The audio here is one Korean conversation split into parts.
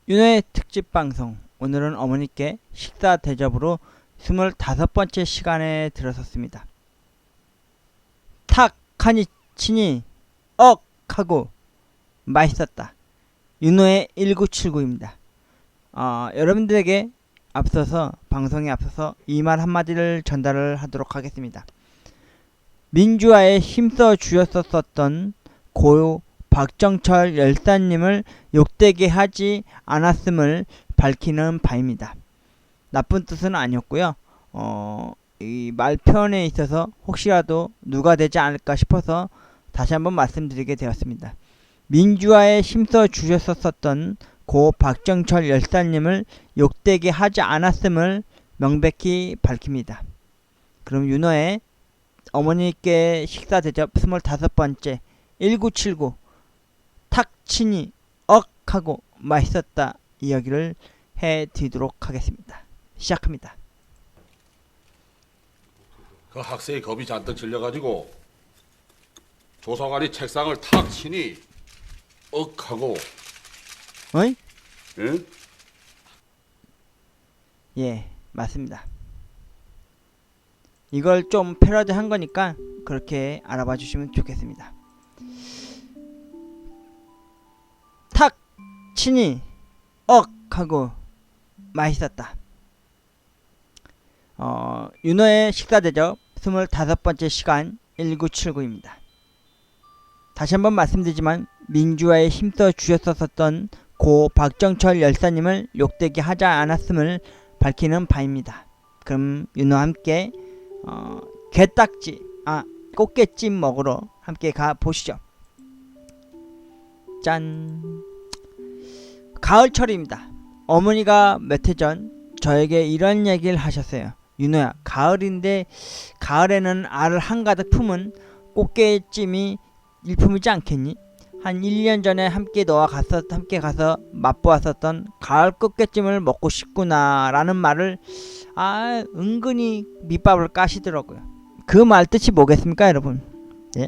윤호의 특집 방송. 오늘은 어머니께 식사 대접으로 25번째 시간에 들어섰습니다. 탁 하니 치니 억 하고 맛있었다. 윤호의 1979입니다. 여러분들에게 방송에 앞서서 이 말 한마디를 전달을 하도록 하겠습니다. 민주화에 힘써 주셨었던 고 박정철 열사님을 욕되게 하지 않았음을 밝히는 바입니다. 나쁜 뜻은 아니었고요. 이 말표현에 있어서 혹시라도 누가 되지 않을까 싶어서 다시 한번 말씀드리게 되었습니다. 민주화에 힘써 주셨었던 고 박정철 열사님을 욕되게 하지 않았음을 명백히 밝힙니다. 그럼 윤호의 어머니께 식사 대접 25번째 1979 탁 치니 억 하고 맛있었다 이야기를 해드리도록 하겠습니다. 시작합니다. 그 학생이 겁이 잔뜩 질려가지고 조사관이 책상을 탁 치니 억 하고 어이? 응? 예, 맞습니다. 이걸 좀 패러디 한 거니까 그렇게 알아봐 주시면 좋겠습니다. 탁 치니 억 하고 맛있었다. 윤호의 식사 대접 25번째 시간 1979입니다. 다시 한번 말씀드리지만 민주화에 힘써 주셨었던 고 박정철 열사님을 욕되게 하지 않았음을 밝히는 바입니다. 그럼 윤호와 함께 꽃게찜 먹으러 함께 가보시죠. 짠! 가을철입니다. 어머니가 몇 해 전 저에게 이런 얘기를 하셨어요. 윤호야, 가을인데 가을에는 알을 한가득 품은 꽃게찜이 일품이지 않겠니? 한 1년 전에 함께 가서 맛보았었던 가을 꽃게찜을 먹고 싶구나 라는 말을 은근히 밑밥을 까시더라고요. 그 말 뜻이 뭐겠습니까, 여러분? 예?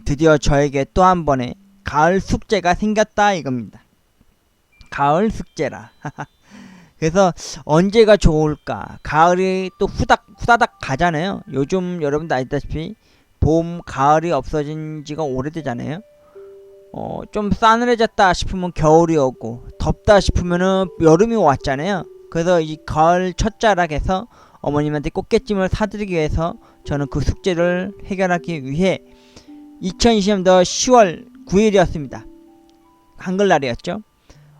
드디어 저에게 또 한 번의 가을 숙제가 생겼다 이겁니다. 가을 숙제라. 그래서 언제가 좋을까? 가을이 또 후다닥 가잖아요. 요즘 여러분도 아시다시피 봄, 가을이 없어진 지가 오래되잖아요. 좀 싸늘해졌다 싶으면 겨울이 오고 덥다 싶으면은 여름이 왔잖아요. 그래서 이 가을 첫자락에서 어머님한테 꽃게찜을 사드리기 위해서 저는 그 숙제를 해결하기 위해 2020년도 10월 9일이었습니다. 한글날이었죠.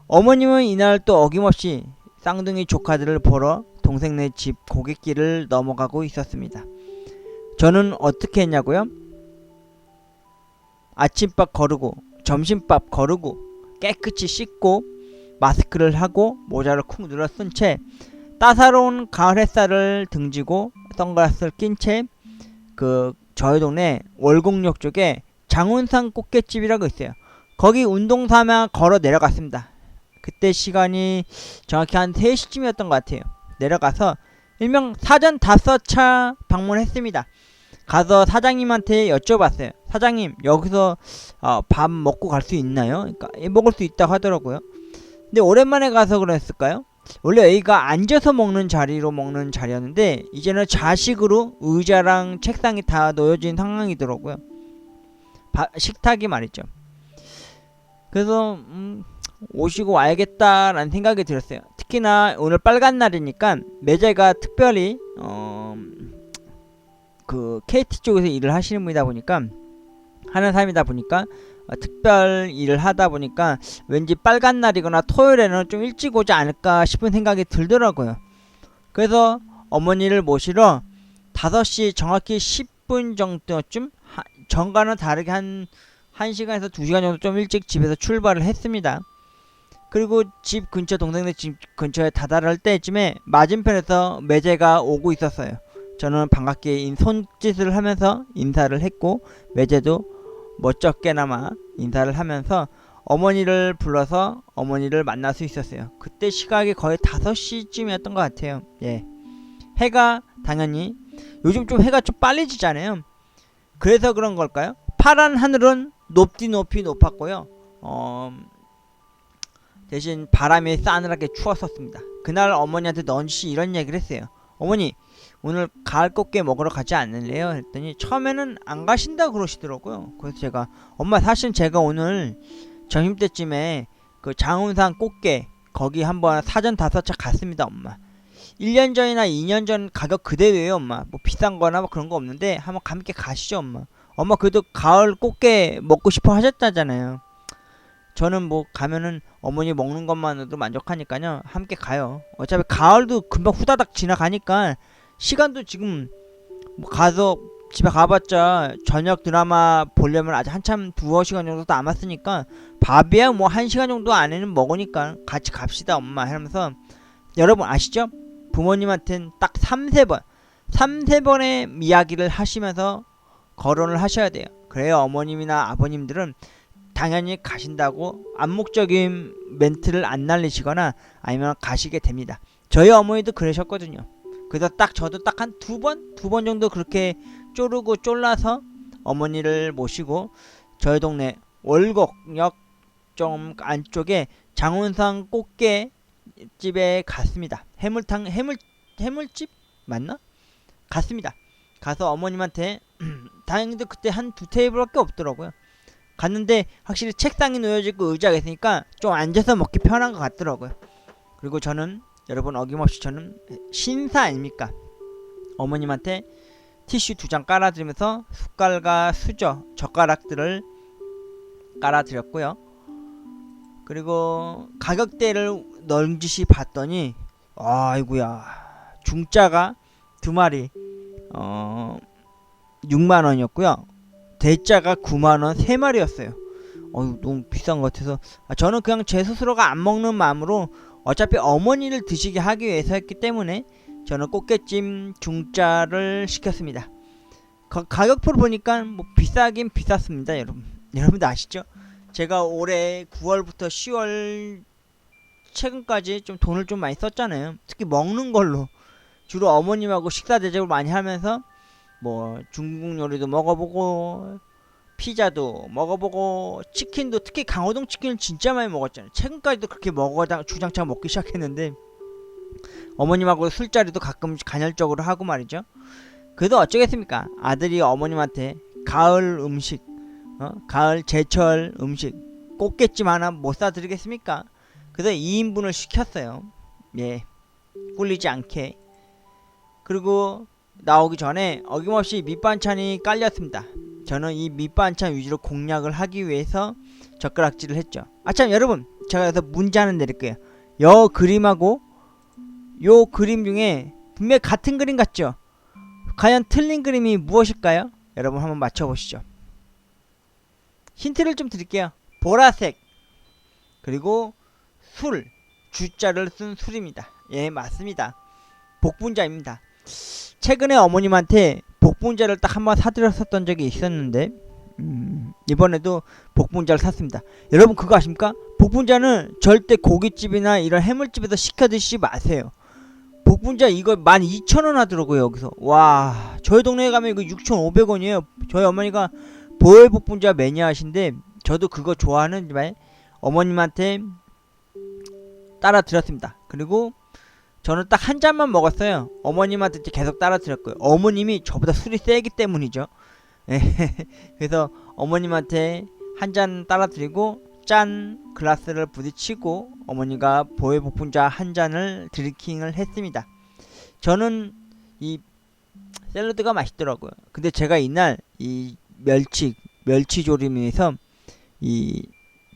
어머님은 이날 또 어김없이 쌍둥이 조카들을 보러 동생네 집 고갯길을 넘어가고 있었습니다. 저는 어떻게 했냐고요? 아침밥 거르고 점심밥 거르고 깨끗이 씻고 마스크를 하고 모자를 쿵 눌러 쓴 채 따사로운 가을 햇살을 등지고 선글라스를 낀 채 저희 동네 월곡역 쪽에 장운산 꽃게집이라고 있어요. 거기 운동 삼아 걸어 내려갔습니다. 그때 시간이 정확히 한 3시쯤이었던 것 같아요. 내려가서 일명 사전 5차 방문했습니다. 가서 사장님한테 여쭤봤어요. 사장님, 여기서 밥 먹고 갈 수 있나요? 그러니까 먹을 수 있다고 하더라고요. 근데 오랜만에 가서 그랬을까요? 원래 여기가 앉아서 먹는 자리로 먹는 자리였는데 이제는 좌식으로 의자랑 책상이 다 놓여진 상황이더라고요. 식탁이 말이죠. 그래서 오시고 와야겠다라는 생각이 들었어요. 특히나 오늘 빨간 날이니까 매제가 특별히 KT 쪽에서 일을 하시는 분이다 보니까 하는 사람이다 보니까 특별 일을 하다 보니까 왠지 빨간 날이거나 토요일에는 좀 일찍 오지 않을까 싶은 생각이 들더라고요. 그래서 어머니를 모시러 5시 정확히 10분 정도쯤 전과는 다르게 한 1시간에서 2시간 정도 좀 일찍 집에서 출발을 했습니다. 그리고 집 근처 동생네 집 근처에 다다를 때쯤에 맞은편에서 매제가 오고 있었어요. 저는 반갑게 손짓을 하면서 인사를 했고 매제도 멋쩍게나마 인사를 하면서 어머니를 불러서 어머니를 만날 수 있었어요. 그때 시각이 거의 5시쯤이었던 것 같아요. 예. 해가 당연히 요즘 좀 해가 좀 빨리 지잖아요. 그래서 그런 걸까요? 파란 하늘은 높디 높이 높았고요. 대신 바람이 싸늘하게 추웠었습니다. 그날 어머니한테 넌지 이런 얘기를 했어요. 어머니, 오늘 가을 꽃게 먹으러 가지 않을래요? 했더니 처음에는 안 가신다 그러시더라고요. 그래서 제가 엄마, 사실 제가 오늘 점심때쯤에 그 장운산 꽃게 거기 한번 사전 5차 갔습니다. 엄마, 1년 전이나 2년 전 가격 그대로예요. 엄마, 뭐 비싼 거나 뭐 그런 거 없는데 한번 함께 가시죠. 엄마 그래도 가을 꽃게 먹고 싶어 하셨다잖아요. 저는 뭐 가면은 어머니 먹는 것만으로도 만족하니까요. 함께 가요. 어차피 가을도 금방 후다닥 지나가니까 시간도 지금 뭐 가서 집에 가봤자 저녁 드라마 보려면 아직 한참 2시간 정도 남았으니까 밥이야 뭐 1시간 정도 안에는 먹으니까 같이 갑시다 엄마 이러면서, 여러분 아시죠? 부모님한테는 딱 3-4번의 이야기를 하시면서 거론을 하셔야 돼요. 그래야 어머님이나 아버님들은 당연히 가신다고 암묵적인 멘트를 안 날리시거나 아니면 가시게 됩니다. 저희 어머니도 그러셨거든요. 그래서 딱 저도 딱 한 2번 정도 그렇게 쪼르고 쫄라서 어머니를 모시고 저희 동네 월곡역 좀 안쪽에 장운산 꽃게 집에 갔습니다. 해물집 맞나? 갔습니다. 가서 어머님한테 다행히도 그때 한 2테이블밖에 없더라고요. 갔는데 확실히 책상이 놓여지고 의자가 있으니까 좀 앉아서 먹기 편한 것 같더라고요. 그리고 저는, 여러분 어김없이 저는 신사 아닙니까? 어머님한테 티슈 2장 깔아드리면서 숟갈과 수저, 젓가락들을 깔아드렸고요. 그리고 가격대를 널지시 봤더니 아이구야, 중짜가 2마리 6만원이었고요 대짜가 9만원 3마리였어요 너무 비싼 것 같아서 저는 그냥 제 스스로가 안 먹는 마음으로 어차피 어머니를 드시게 하기 위해서 했기 때문에 저는 꽃게찜 중짜를 시켰습니다. 가격표를 보니까 뭐 비싸긴 비쌌습니다. 여러분도 아시죠? 제가 올해 9월부터 10월 최근까지 좀 돈을 좀 많이 썼잖아요. 특히 먹는 걸로 주로 어머님하고 식사 대접을 많이 하면서 뭐 중국 요리도 먹어보고 피자도 먹어보고 치킨도, 특히 강호동 치킨을 진짜 많이 먹었잖아요. 최근까지도 그렇게 주장창 먹기 시작했는데 어머님하고 술자리도 가끔 간헐적으로 하고 말이죠. 그래도 어쩌겠습니까? 아들이 어머님한테 가을 음식, 가을 제철 음식 꽃게찜 하나 못 사드리겠습니까? 그래서 2인분을 시켰어요. 예, 꿀리지 않게. 그리고 나오기 전에 어김없이 밑반찬이 깔렸습니다. 저는 이 밑반찬 위주로 공략을 하기 위해서 젓가락질을 했죠. 아참 여러분, 제가 여기서 문제 하나 내릴게요. 요 그림하고 요 그림 중에 분명히 같은 그림 같죠? 과연 틀린 그림이 무엇일까요? 여러분 한번 맞춰보시죠. 힌트를 좀 드릴게요. 보라색 그리고 술, 주자를 쓴 술입니다. 예, 맞습니다. 복분자입니다. 최근에 어머님한테 복분자를 딱 한번 사드렸었던 적이 있었는데 이번에도 복분자를 샀습니다. 여러분 그거 아십니까? 복분자는 절대 고깃집이나 이런 해물집에서 시켜 드시지 마세요. 복분자 이거 12,000원 하더라고요. 여기서 와, 저희 동네에 가면 이거 6,500원이에요 저희 어머니가 보혈 복분자 매니아신데 저도 그거 좋아하는지만 어머님한테 따라 드렸습니다. 그리고 저는 딱 한 잔만 먹었어요. 어머님한테 계속 따라 드렸고요. 어머님이 저보다 술이 세기 때문이죠. 그래서 어머님한테 한 잔 따라 드리고 짠 글라스를 부딪히고 어머니가 보혈 복분자 한 잔을 드링킹을 했습니다. 저는 이 샐러드가 맛있더라고요. 근데 제가 이날 이 멸치조림에서 이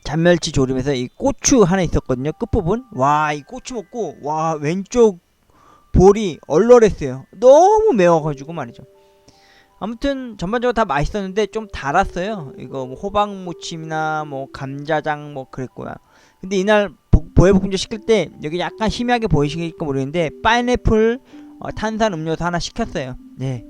잔멸치 조림에서 이 고추 하나 있었거든요. 끝부분. 와, 이 고추 먹고 와, 왼쪽 볼이 얼얼했어요. 너무 매워가지고 말이죠. 아무튼 전반적으로 다 맛있었는데 좀 달았어요. 이거 뭐 호박무침이나 뭐 감자장 뭐 그랬고요. 근데 이날 보혜복분자 시킬 때 여기 약간 희미하게 보이실까 모르겠는데 파인애플 탄산 음료수 하나 시켰어요. 네.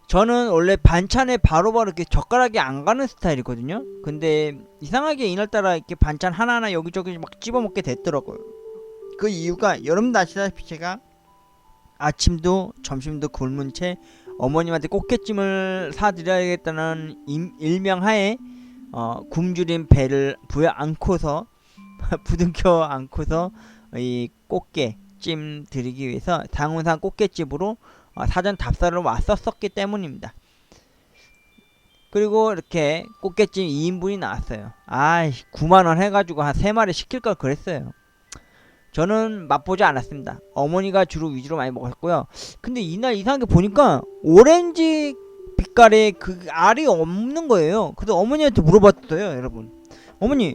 저는 원래 반찬에 바로바로 이렇게 젓가락이 안 가는 스타일이거든요. 근데 이상하게 이날따라 이렇게 반찬 하나하나 여기저기 막 집어먹게 됐더라고요. 그 이유가 여러분도 아시다시피 제가 아침도 점심도 굶은 채 어머님한테 꽃게찜을 사드려야겠다는 일명하에 굶주린 배를 부여 안고서 부둥켜 안고서 이 꽃게찜 드리기 위해서 상운산 꽃게집으로 사전 답사를 왔었기 때문입니다. 그리고 이렇게 꽃게찜 2인분이 나왔어요. 9만원 해가지고 한 3마리 시킬 걸 그랬어요. 저는 맛보지 않았습니다. 어머니가 주로 위주로 많이 먹었고요. 근데 이날 이상하게 보니까 오렌지 빛깔의 그 알이 없는 거예요. 그래서 어머니한테 물어봤어요, 여러분. 어머니,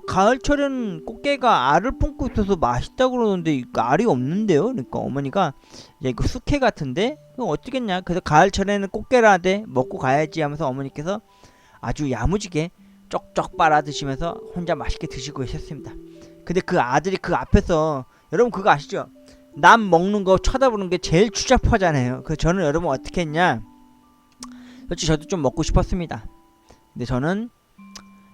가을철에는 꽃게가 알을 품고 있어서 맛있다고 그러는데 이거 알이 없는데요? 그러니까 어머니가 야, 이거 숙회 같은데? 이거 어떻겠냐? 그래서 가을철에는 꽃게라대 먹고 가야지 하면서 어머니께서 아주 야무지게 쪽쪽 빨아 드시면서 혼자 맛있게 드시고 계셨습니다. 근데 그 아들이 그 앞에서, 여러분 그거 아시죠? 남 먹는 거 쳐다보는 게 제일 추잡하잖아요. 그래서 저는 여러분 어떻게 했냐? 솔직히 저도 좀 먹고 싶었습니다. 근데 저는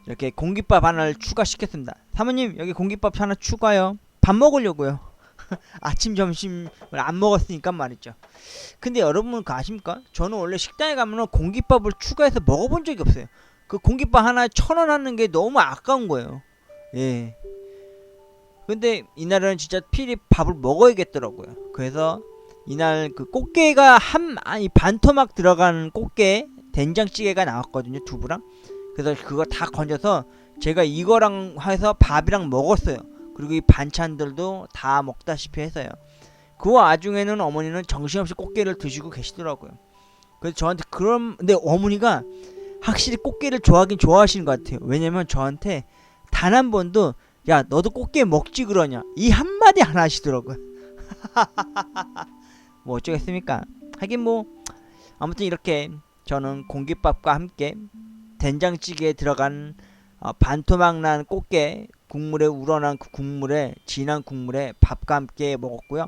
이렇게 공깃밥 하나를 추가시켰습니다. 사모님, 여기 공깃밥 하나 추가요. 밥 먹으려고요. 아침 점심을 안 먹었으니까 말이죠. 근데 여러분 그거 아십니까? 저는 원래 식당에 가면은 공깃밥을 추가해서 먹어본 적이 없어요. 그 공깃밥 하나에 1,000원 하는 게 너무 아까운 거예요. 예. 근데 이날은 진짜 필히 밥을 먹어야겠더라고요. 그래서 이날 그 꽃게가 반토막 들어간 꽃게 된장찌개가 나왔거든요, 두부랑. 그래서 그거 다 건져서 제가 이거랑 해서 밥이랑 먹었어요. 그리고 이 반찬들도 다 먹다시피 해서요. 그 와중에는 어머니는 정신없이 꽃게를 드시고 계시더라고요. 그래서 저한테 근데 어머니가 확실히 꽃게를 좋아하긴 좋아하시는 것 같아요. 왜냐면 저한테 단 한 번도 야 너도 꽃게 먹지 그러냐 이 한마디 안 하시더라고요. 뭐 어쩌겠습니까. 하긴 뭐 아무튼 이렇게 저는 공깃밥과 함께 된장찌개에 들어간 반토막 난 꽃게 국물에 우러난 그 국물에 진한 국물에 밥과 함께 먹었고요.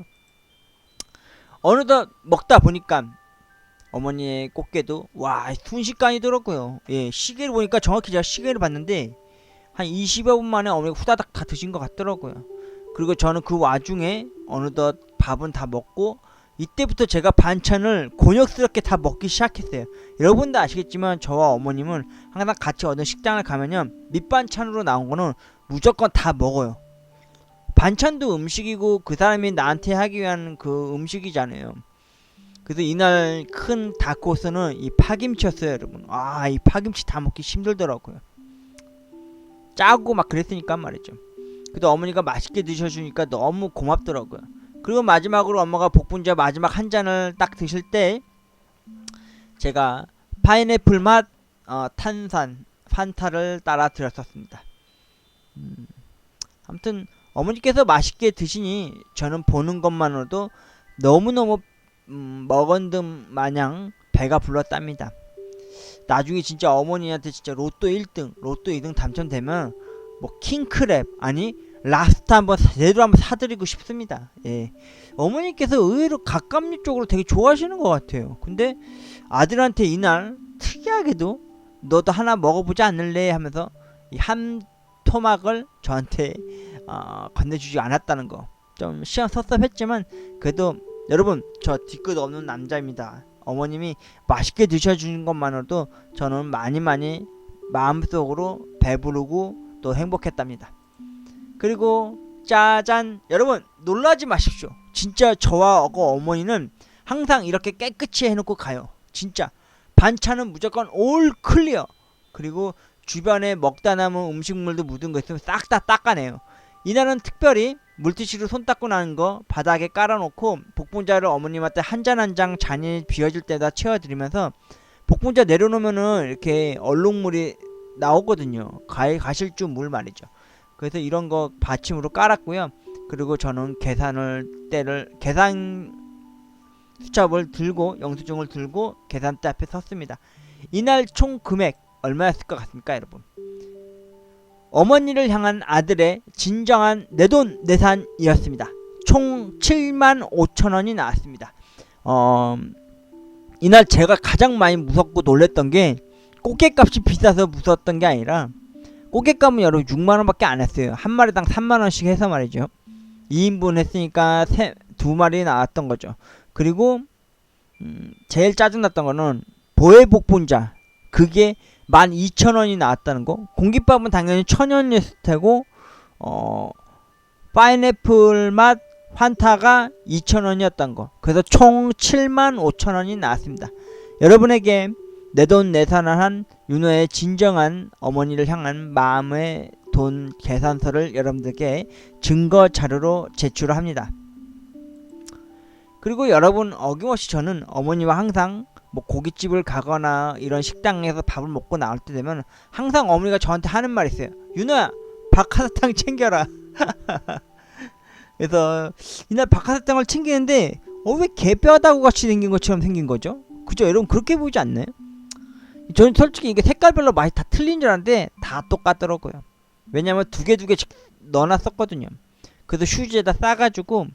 어느덧 먹다 보니까 어머니의 꽃게도 와 순식간이더라고요. 예, 시계를 보니까 정확히 제가 시계를 봤는데 한 20여 분 만에 어머니가 후다닥 다 드신 것 같더라고요. 그리고 저는 그 와중에 어느덧 밥은 다 먹고 이때부터 제가 반찬을 곤욕스럽게 다 먹기 시작했어요. 여러분도 아시겠지만 저와 어머님은 항상 같이 어느 식당을 가면요 밑반찬으로 나온 거는 무조건 다 먹어요. 반찬도 음식이고 그 사람이 나한테 하기 위한 그 음식이잖아요. 그래서 이날 큰 다코스는 이 파김치였어요, 여러분. 이 파김치 다 먹기 힘들더라고요. 짜고 막 그랬으니까 말이죠. 그래도 어머니가 맛있게 드셔주니까 너무 고맙더라고요. 그리고 마지막으로 엄마가 복분자 마지막 한 잔을 딱 드실 때 제가 파인애플 맛 탄산 판타를 따라 드렸었습니다. 아무튼 어머니께서 맛있게 드시니 저는 보는 것만으로도 너무너무 먹은 듯 마냥 배가 불렀답니다. 나중에 진짜 어머니한테 진짜 로또 1등 로또 2등 당첨되면 뭐 킹크랩 아니 랍스터 제대로 한번 사드리고 싶습니다. 예. 어머니께서 의외로 갓감류 쪽으로 되게 좋아하시는 것 같아요. 근데 아들한테 이날 특이하게도 너도 하나 먹어보지 않을래 하면서 이 한 토막을 저한테 건네주지 않았다는 거 좀 시간 섭섭했지만 그래도 여러분 저 뒤끝 없는 남자입니다. 어머님이 맛있게 드셔주는 것만으로도 저는 많이 마음속으로 배부르고 또 행복했답니다. 그리고 짜잔, 여러분 놀라지 마십시오. 진짜 저와 어머니는 항상 이렇게 깨끗이 해놓고 가요. 진짜 반찬은 무조건 올 클리어. 그리고 주변에 먹다 남은 음식물도 묻은 거 있으면 싹 다 닦아내요. 이날은 특별히 물티슈로 손 닦고 나는 거 바닥에 깔아놓고 복분자를 어머님한테 한 잔 한 장 잔이 비워질 때다 채워드리면서 복분자 내려놓으면은 이렇게 얼룩물이 나오거든요. 가실 줄 물 말이죠. 그래서 이런 거 받침으로 깔았고요. 그리고 저는 계산 수첩을 들고 영수증을 들고 계산대 앞에 섰습니다. 이날 총 금액 얼마였을 것 같습니까, 여러분? 어머니를 향한 아들의 진정한 내돈내산이었습니다. 총 75,000원이 나왔습니다. 이날 제가 가장 많이 무섭고 놀랬던 게 꽃게값이 비싸서 무서웠던 게 아니라 꽃게값은 여러분 6만원 밖에 안 했어요. 한 마리당 3만원씩 해서 말이죠. 2인분 했으니까 2마리 나왔던 거죠. 그리고 제일 짜증났던 거는 보혜복분자 그게 12,000원이 나왔다는 거. 공깃밥은 당연히 1,000원이었을 테고 파인애플 맛 환타가 2,000원이었던 거. 그래서 총 75,000원이 나왔습니다. 여러분에게 내돈내산을 한 윤호의 진정한 어머니를 향한 마음의 돈 계산서를 여러분들께 증거 자료로 제출합니다. 그리고 여러분, 어김없이 저는 어머니와 항상 뭐 고깃집을 가거나 이런 식당에서 밥을 먹고 나올 때 되면 항상 어머니가 저한테 하는 말이 있어요. 윤호야, 박하사탕 챙겨라. 그래서 이날 박하사탕을 챙기는데 왜 개뼈다구 같이 생긴 것처럼 생긴 거죠? 그죠? 여러분 그렇게 보이지 않나요? 저는 솔직히 이게 색깔별로 맛이 다 틀린 줄 알았는데 다 똑같더라고요. 왜냐면 두 개 넣어놨었거든요. 그래서 휴지에다 싸가지고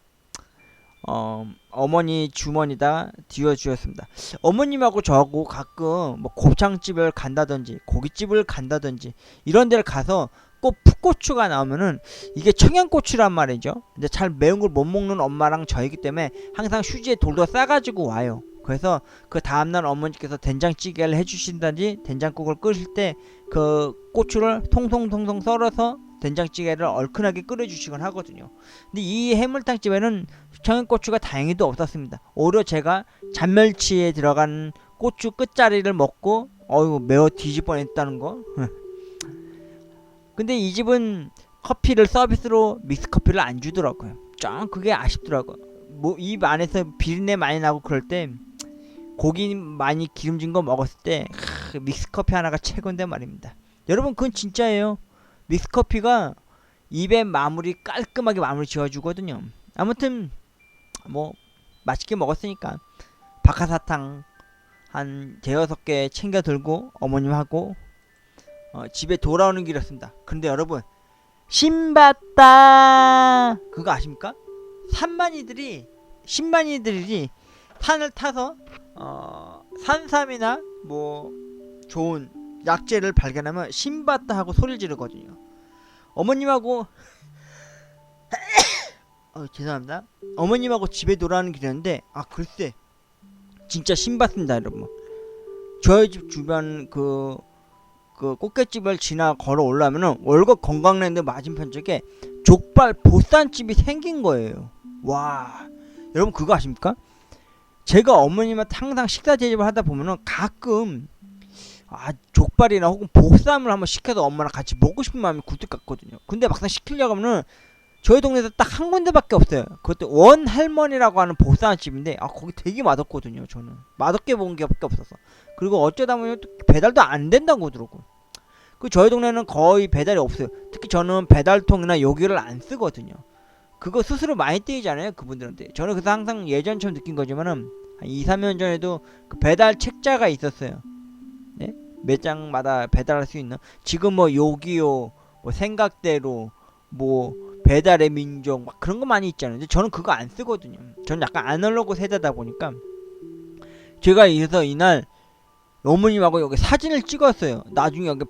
어머니 주머니다 뒤어주었습니다. 어머님하고 저하고 가끔 뭐 곱창집을 간다든지 고깃집을 간다든지 이런 데를 가서 꼭 풋고추가 나오면은 이게 청양고추란 말이죠. 근데 잘 매운 걸 못 먹는 엄마랑 저이기 때문에 항상 휴지에 돌돌 싸가지고 와요. 그래서 그 다음날 어머니께서 된장찌개를 해주신다든지 된장국을 끓일 때 그 고추를 통통통통 썰어서 된장찌개를 얼큰하게 끓여주시곤 하거든요. 근데 이 해물탕집에는 청양고추가 다행히도 없었습니다. 오히려 제가 잔멸치에 들어간 고추 끝자리를 먹고 어이구 매워 뒤질 뻔했다는 거. 근데 이 집은 커피를 서비스로 믹스커피를 안 주더라고요. 좀 그게 아쉽더라고요. 뭐 입 안에서 비린내 많이 나고 그럴 때 고기 많이 기름진 거 먹었을 때 믹스커피 하나가 최고인데 말입니다. 여러분 그건 진짜예요. 믹스커피가 입에 깔끔하게 마무리 지어주거든요. 아무튼 뭐 맛있게 먹었으니까 박하사탕 한 대여섯 개 챙겨 들고 어머님하고 집에 돌아오는 길이었습니다. 근데 여러분 신봤다 그거 아십니까? 신만이들이 산을 타서 산삼이나 뭐 좋은 약재를 발견하면 신봤다 하고 소리를 지르거든요. 어머님하고 죄송합니다. 어머님하고 집에 돌아오는 길이었는데 글쎄 진짜 신봤습니다 여러분. 저희 집 주변 그 꽃게집을 지나 걸어 올라오면은 월곡 건강랜드 맞은편 쪽에 족발 보쌈집이 생긴 거예요. 와, 여러분 그거 아십니까? 제가 어머님한테 항상 식사 대접을 하다 보면은 가끔 족발이나 혹은 보쌈을 한번 시켜서 엄마랑 같이 먹고 싶은 마음이 굴뚝 같거든요. 근데 막상 시키려고 하면은 저희 동네에서 딱 한 군데밖에 없어요. 그것도 원 할머니라고 하는 보쌈집인데 거기 되게 맛없거든요. 저는 맛없게 먹은 게 밖에 없어서. 그리고 어쩌다 보면 또 배달도 안 된다고 그러더라고. 그 저희 동네는 거의 배달이 없어요. 특히 저는 배달통이나 요기를 안 쓰거든요. 그거 스스로 많이 떼이잖아요 그분들한테. 저는 그래서 항상 예전처럼 느낀 거지만은 한 2, 3년 전에도 그 배달 책자가 있었어요. 네? 매장마다 배달할 수 있는. 지금 뭐 요기요, 뭐 생각대로, 뭐 배달의 민족 막 그런 거 많이 있잖아요. 근데 저는 그거 안 쓰거든요. 저는 약간 아날로그 세대다 보니까 제가 그래서 이날 어머님하고 여기 사진을 찍었어요. 나중에 여기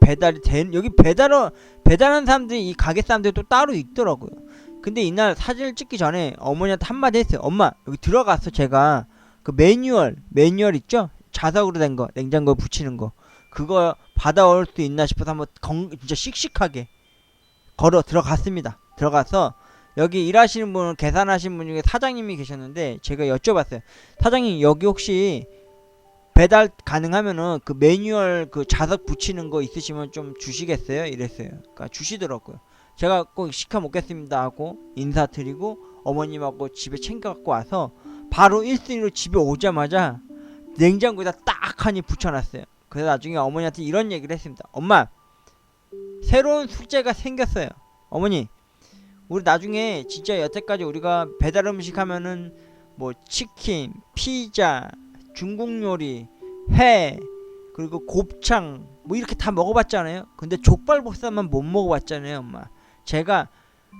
여기 배달하는 사람들이 이 가게 사람들이 또 따로 있더라고요. 근데 이날 사진을 찍기 전에 어머니한테 한마디 했어요. 엄마 여기 들어가서 제가 그 매뉴얼 있죠? 자석으로 된 거 냉장고에 붙이는 거 그거 받아올 수 있나 싶어서 한번 진짜 씩씩하게 걸어 들어갔습니다. 들어가서 여기 일하시는 분 계산하시는 분 중에 사장님이 계셨는데 제가 여쭤봤어요. 사장님 여기 혹시 배달 가능하면은 그 매뉴얼 그 자석 붙이는 거 있으시면 좀 주시겠어요? 이랬어요. 그러니까 주시더라고요. 제가 꼭 시켜 먹겠습니다 하고 인사드리고 어머님하고 집에 챙겨 갖고 와서 바로 1순위로 집에 오자마자 냉장고에다 딱 하니 붙여놨어요. 그래서 나중에 어머니한테 이런 얘기를 했습니다. 엄마 새로운 숙제가 생겼어요. 어머니 우리 나중에 진짜 여태까지 우리가 배달 음식 하면은 뭐 치킨, 피자, 중국 요리, 회 그리고 곱창 뭐 이렇게 다 먹어봤잖아요. 근데 족발보쌈만 못 먹어봤잖아요 엄마. 제가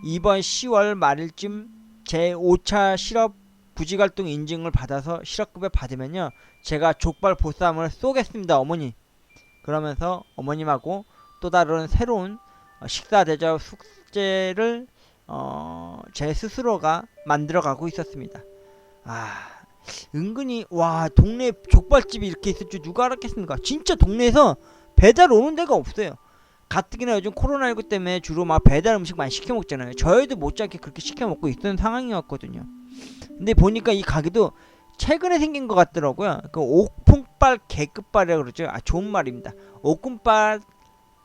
이번 10월 말일쯤 제 5차 실업 부지활동 인증을 받아서 실업급여 받으면요 제가 족발 보쌈을 쏘겠습니다 어머니. 그러면서 어머님하고 또 다른 새로운 식사 대접 숙제를 제 스스로가 만들어가고 있었습니다. 은근히 와 동네 족발집이 이렇게 있을 줄 누가 알았겠습니까? 진짜 동네에서 배달 오는 데가 없어요. 가뜩이나 요즘 코로나19 때문에 주로 막 배달 음식 많이 시켜 먹잖아요. 저희도 못지않게 그렇게 시켜 먹고 있던 상황이었거든요. 근데 보니까 이 가게도 최근에 생긴 것 같더라고요. 그 옥pun빨 개끝발이라고 그러죠. 아, 좋은 말입니다. 옥군빨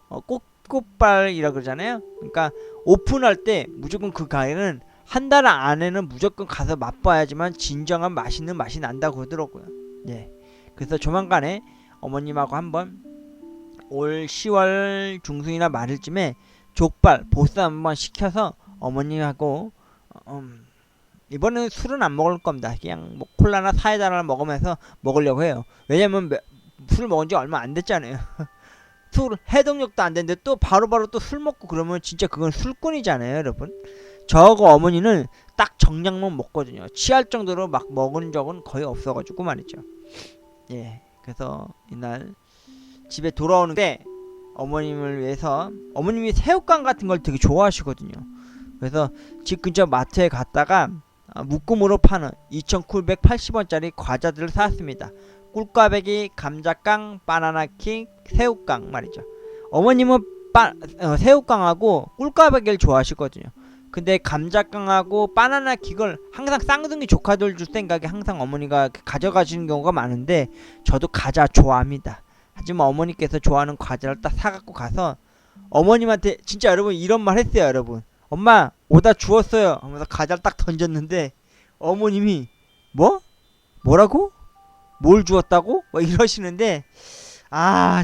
꽃꽃발이라 그러잖아요. 그러니까 오픈할 때 무조건 그 가게는 한 달 안에는 무조건 가서 맛봐야지만 진정한 맛있는 맛이 난다고 그러더라고요. 예. 그래서 조만간에 어머님하고 한번 올 10월 중순이나 말일쯤에 족발 보쌈 한번 시켜서 어머님하고 이번에는 술은 안 먹을 겁니다. 그냥 뭐 콜라나 사이다를 먹으면서 먹으려고 해요. 왜냐면 술 먹은 지 얼마 안 됐잖아요. 술 해동력도 안 되는데 또 바로바로 또 술 먹고 그러면 진짜 그건 술꾼이잖아요, 여러분. 저하고 어머니는 딱 정량만 먹거든요. 취할 정도로 막 먹은 적은 거의 없어가지고 말이죠. 예, 그래서 이날 집에 돌아오는데 어머님을 위해서, 어머님이 새우깡 같은 걸 되게 좋아하시거든요. 그래서 집 근처 마트에 갔다가 묶음으로 파는 2,980원짜리 과자들을 사왔습니다. 꿀꽈배기, 감자깡, 바나나킥, 새우깡 말이죠. 어머님은 새우깡하고 꿀꽈배기를 좋아하시거든요. 근데 감자깡하고 바나나킥을 항상 쌍둥이 조카들 줄 생각에 항상 어머니가 가져가시는 경우가 많은데 저도 과자 좋아합니다. 하지만 어머니께서 좋아하는 과자를 딱 사갖고 가서 어머님한테 진짜 여러분 이런 말 했어요. 여러분, 엄마 오다 주웠어요 하면서 과자를 딱 던졌는데 어머님이 뭐라고? 뭘 주웠다고? 뭐 이러시는데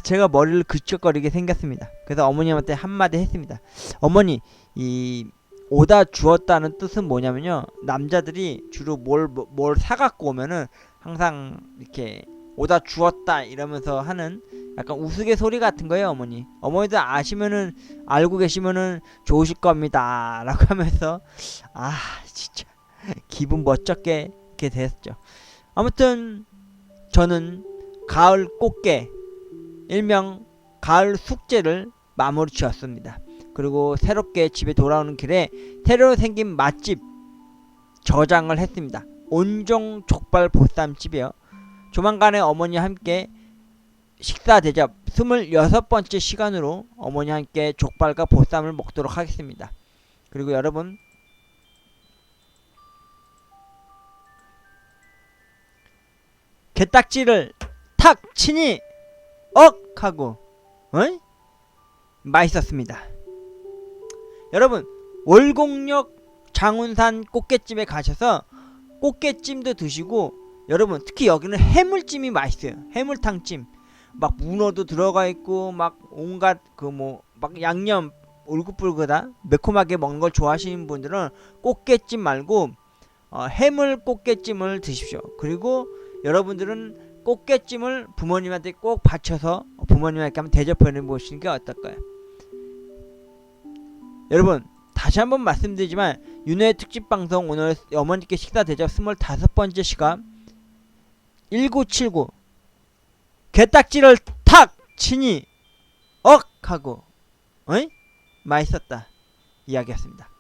제가 머리를 그쩍거리게 생겼습니다. 그래서 어머님한테 한마디 했습니다. 어머니, 이 오다 주었다는 뜻은 뭐냐면요, 남자들이 주로 뭘 사갖고 오면은 항상 이렇게 오다 주었다 이러면서 하는 약간 우스갯소리 같은 거예요. 어머니도 아시면은, 알고 계시면은 좋으실 겁니다 라고 하면서 진짜 기분 멋쩍게 이렇게 됐죠. 아무튼 저는 가을 꽃게, 일명 가을 숙제를 마무리 지었습니다. 그리고 새롭게 집에 돌아오는 길에 새로 생긴 맛집 저장을 했습니다. 온종 족발 보쌈집이요. 조만간에 어머니와 함께 식사 대접 26번째 시간으로 어머니와 함께 족발과 보쌈을 먹도록 하겠습니다. 그리고 여러분, 게딱지를 탁 치니 하고 맛있었습니다. 여러분, 월곡역 장운산 꽃게찜에 가셔서 꽃게찜도 드시고, 여러분 특히 여기는 해물찜이 맛있어요. 해물탕찜 막 문어도 들어가 있고 막 온갖 막 양념 울긋불긋하다 매콤하게 먹는 걸 좋아하시는 분들은 꽃게찜 말고 해물 꽃게찜을 드십시오. 그리고 여러분들은 꽃게찜을 부모님한테 꼭 바쳐서 부모님한테 한번 대접해 보시는 게 어떨까요? 여러분, 다시 한번 말씀드리지만 윤호의 특집 방송, 오늘 어머니께 식사 대접 25번째 시간 1979 게딱지를 탁 치니 하고 맛있었다 이야기였습니다.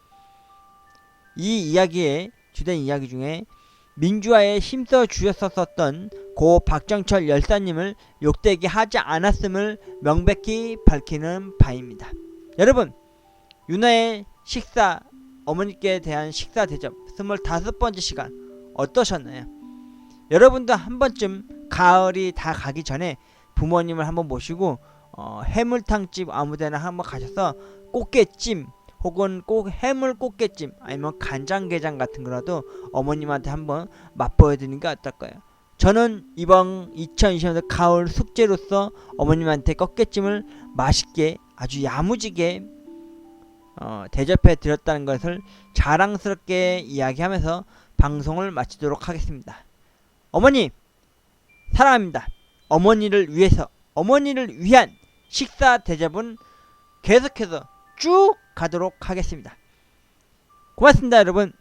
이 이야기의 주된 이야기 중에 민주화에 힘써 주셨었던 고 박정철 열사님을 욕되게 하지 않았음을 명백히 밝히는 바입니다. 여러분, 윤호의 식사, 어머니께 대한 식사 대접 25번째 시간 어떠셨나요? 여러분도 한 번쯤 가을이 다 가기 전에 부모님을 한번 모시고 해물탕집 아무데나 한번 가셔서 꽃게찜 혹은 꼭 해물 꽃게찜 아니면 간장게장 같은 거라도 어머님한테 한번 맛보여드리는 게 어떨까요? 저는 이번 2020년도 가을 숙제로서 어머님한테 꽃게찜을 맛있게 아주 야무지게 대접해 드렸다는 것을 자랑스럽게 이야기하면서 방송을 마치도록 하겠습니다. 어머니 사랑합니다. 어머니를 위해서, 어머니를 위한 식사 대접은 계속해서 쭉 가도록 하겠습니다. 고맙습니다, 여러분.